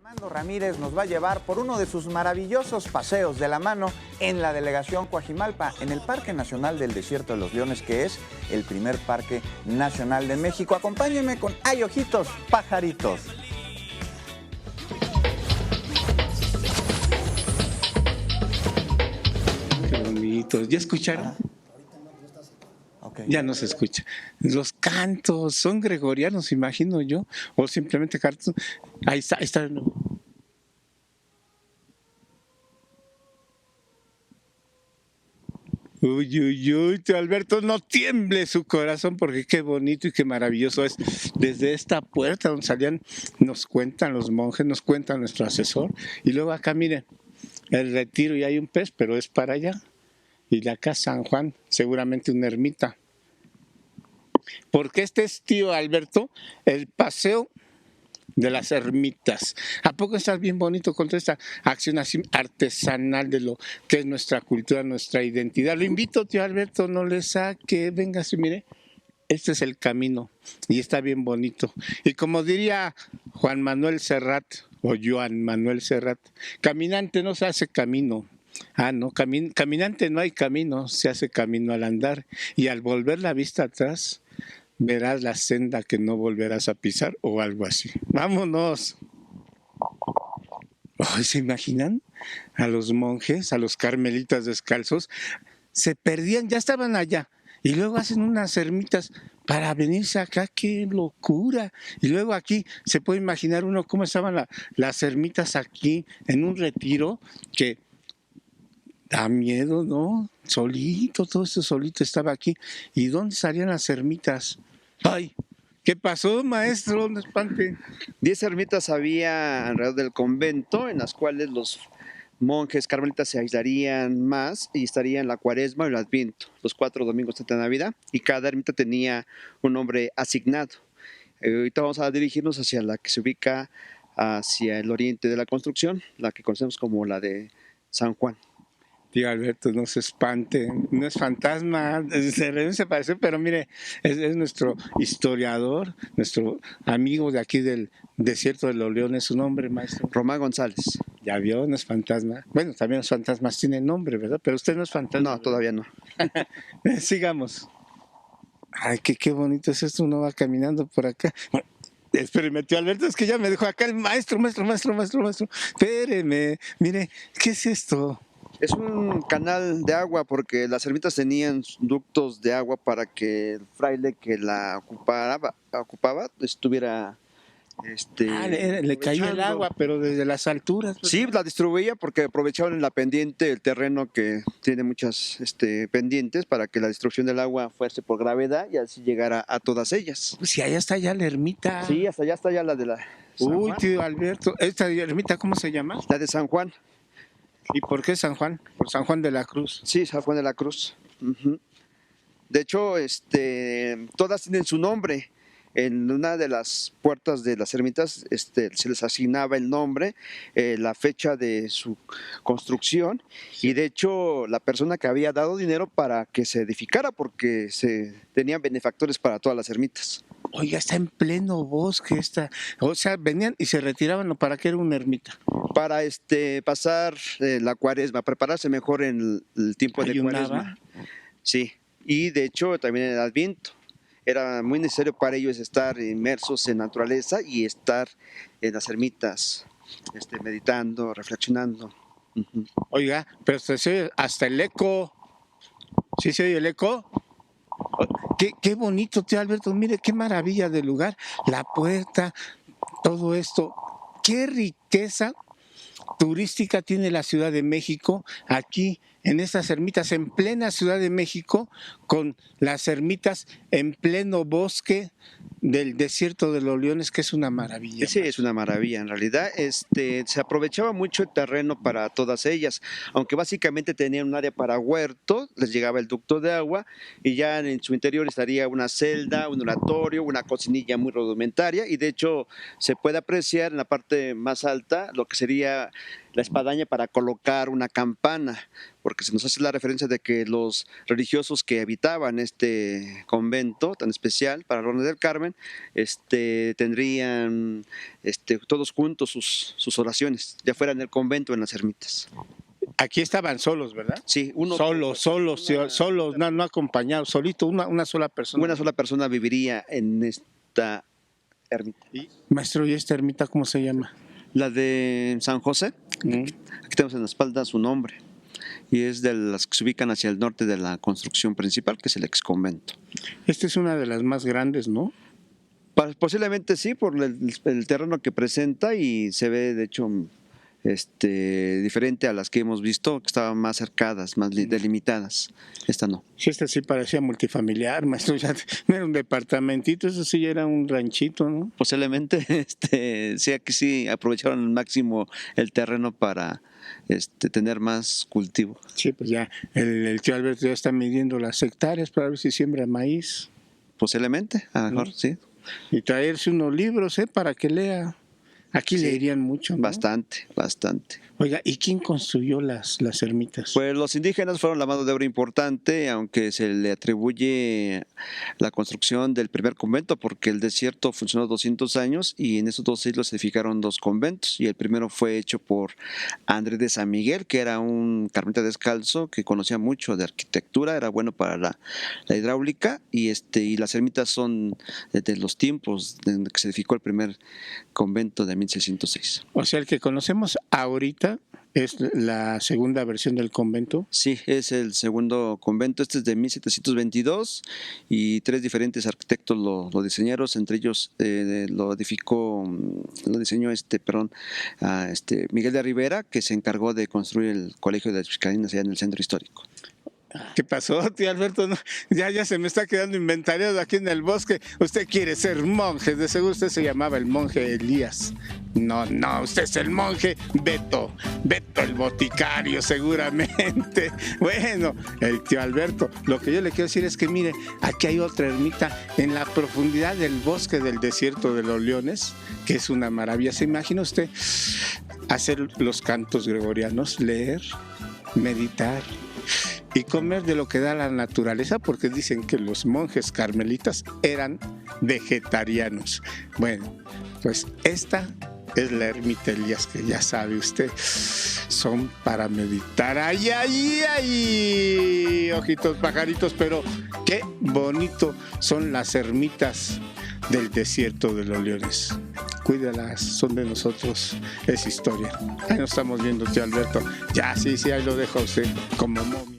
Armando Ramírez nos va a llevar por uno de sus maravillosos paseos de la mano en la delegación Coajimalpa, en el Parque Nacional del Desierto de los Leones, que es el primer parque nacional de México. Acompáñenme con Ay Ojitos, Pajaritos. Qué bonitos. ¿Ya escucharon? Okay. Ya no se escucha. Los cantos son gregorianos, imagino yo, o simplemente cantos. Ahí está, ahí está. Uy, uy, uy, tío Alberto, no tiemble su corazón porque qué bonito y qué maravilloso es. Desde esta puerta donde salían, nos cuentan los monjes, nos cuenta nuestro asesor, y luego acá, miren, el retiro y hay un pez, pero es para allá. Y de acá San Juan, seguramente una ermita. Porque este es, tío Alberto, el paseo de las ermitas. ¿A poco estás bien bonito con toda esta acción así artesanal de lo que es nuestra cultura, nuestra identidad? Lo invito, tío Alberto, no le saque, venga, sí, mire, este es el camino y está bien bonito. Y como diría Juan Manuel Serrat, o Joan Manuel Serrat, caminante no se hace camino. Ah, no, caminante no hay camino, se hace camino al andar. Y al volver la vista atrás, verás la senda que no volverás a pisar o algo así. ¡Vámonos! Oh, ¿se imaginan? A los monjes, a los carmelitas descalzos, se perdían, ya estaban allá, y luego hacen unas ermitas para venirse acá, ¡qué locura! Y luego aquí se puede imaginar uno cómo estaban las ermitas aquí en un retiro que da miedo, ¿no? Solito, todo esto solito estaba aquí. ¿Y dónde salían las ermitas? ¡Ay! ¿Qué pasó, maestro? No espante. 10 ermitas había alrededor del convento, en las cuales los monjes carmelitas se aislarían más y estarían la cuaresma y el adviento, los 4 domingos de Navidad, y cada ermita tenía un nombre asignado. Ahorita vamos a dirigirnos hacia la que se ubica hacia el oriente de la construcción, la que conocemos como la de San Juan. Tío Alberto, no se espante, no es fantasma, se parece, pero mire, es nuestro historiador, nuestro amigo de aquí del Desierto de los Leones, su nombre, maestro. Román González. Ya vio, no es fantasma. Bueno, también los fantasmas tienen nombre, ¿verdad? Pero usted no es fantasma. No, todavía no. Sigamos. Ay, qué bonito es esto, uno va caminando por acá. Bueno, espéreme, tío Alberto, es que ya me dejó acá el maestro. Espéreme, mire, ¿qué es esto? Es un canal de agua porque las ermitas tenían ductos de agua para que el fraile que la ocupaba estuviera le caía el agua, pero desde las alturas. ¿Verdad? Sí, la distribuía porque aprovechaban en la pendiente el terreno que tiene muchas pendientes para que la distribución del agua fuese por gravedad y así llegara a todas ellas. Pues si allá está ya la ermita. Sí, hasta allá está ya la de la San Juan. Tío Alberto, ¿esta ermita cómo se llama? La de San Juan. ¿Y por qué San Juan? Por San Juan de la Cruz. Sí, San Juan de la Cruz. Uh-huh. De hecho, todas tienen su nombre. En una de las puertas de las ermitas se les asignaba el nombre, la fecha de su construcción, y de hecho la persona que había dado dinero para que se edificara, porque se tenían benefactores para todas las ermitas. Oiga, está en pleno bosque esta. O sea, venían y se retiraban, ¿o para qué era una ermita? Para pasar la cuaresma, prepararse mejor en el tiempo de cuaresma. Sí, y de hecho también en el adviento. Era muy necesario para ellos estar inmersos en naturaleza y estar en las ermitas, meditando, reflexionando. Uh-huh. Oiga, pero se oye hasta el eco. ¿Sí se oye el eco? Qué bonito, tío Alberto, mire qué maravilla de lugar, la puerta, todo esto, qué riqueza turística tiene la Ciudad de México aquí en estas ermitas, en plena Ciudad de México, con las ermitas en pleno bosque del Desierto de los Leones, que es una maravilla. Sí, es una maravilla. En realidad, se aprovechaba mucho el terreno para todas ellas, aunque básicamente tenían un área para huerto, les llegaba el ducto de agua y ya en su interior estaría una celda, un oratorio, una cocinilla muy rudimentaria, y de hecho se puede apreciar en la parte más alta lo que sería la espadaña para colocar una campana, porque se nos hace la referencia de que los religiosos que habitaban este convento tan especial para la Orden del Carmen, tendrían todos juntos sus oraciones, ya fuera en el convento o en las ermitas. Aquí estaban solos, ¿verdad? Sí, uno Solos, no acompañados, solito, una sola persona. una sola persona viviría en esta ermita. Maestro, ¿y esta ermita cómo se llama? La de San José, aquí tenemos en la espalda su nombre, y es de las que se ubican hacia el norte de la construcción principal, que es el exconvento. Esta es una de las más grandes, ¿no? Posiblemente sí, por el terreno que presenta, y se ve de hecho diferente a las que hemos visto, que estaban más cercadas, más delimitadas. Esta no. Sí, esta sí parecía multifamiliar, maestro, ya no era un departamentito, eso sí ya era un ranchito, ¿no? Posiblemente, sí, aquí sí aprovecharon al máximo el terreno para tener más cultivo. Sí, pues ya el tío Alberto ya está midiendo las hectáreas para ver si siembra maíz. Posiblemente, a lo mejor, sí. Y traerse unos libros, para que lea. Aquí leerían mucho, ¿no? Bastante. Oiga, ¿y quién construyó las ermitas? Pues los indígenas fueron la mano de obra importante, aunque se le atribuye la construcción del primer convento, porque el desierto funcionó 200 años y en esos 2 siglos se edificaron 2 conventos, y el primero fue hecho por Andrés de San Miguel, que era un carmelita descalzo que conocía mucho de arquitectura, era bueno para la hidráulica, y las ermitas son de los tiempos en que se edificó el primer convento de 1606. O sea, el que conocemos ahorita es la segunda versión del convento. Sí, es el segundo convento. Este es de 1722 y 3 diferentes arquitectos lo diseñaron. Entre ellos lo diseñó Miguel de Rivera, que se encargó de construir el Colegio de las Vizcaínas allá en el centro histórico. ¿Qué pasó, tío Alberto? No, ya se me está quedando inventariado aquí en el bosque. Usted quiere ser monje, de seguro usted se llamaba el monje Elías. No, usted es el monje Beto el boticario, seguramente. Bueno, el tío Alberto, lo que yo le quiero decir es que mire, aquí hay otra ermita en la profundidad del bosque del desierto de los Leones, que es una maravilla. ¿Se imagina usted hacer los cantos gregorianos, leer, meditar y comer de lo que da la naturaleza, porque dicen que los monjes carmelitas eran vegetarianos? Bueno, pues esta es la ermita Elías, que ya sabe usted, son para meditar. ¡Ay! Ojitos pajaritos, pero qué bonito son las ermitas del desierto de los Leones. Cuídalas, son de nosotros, es historia. Ahí nos estamos viendo, tío Alberto. Ya, sí, ahí lo dejo a usted como momia.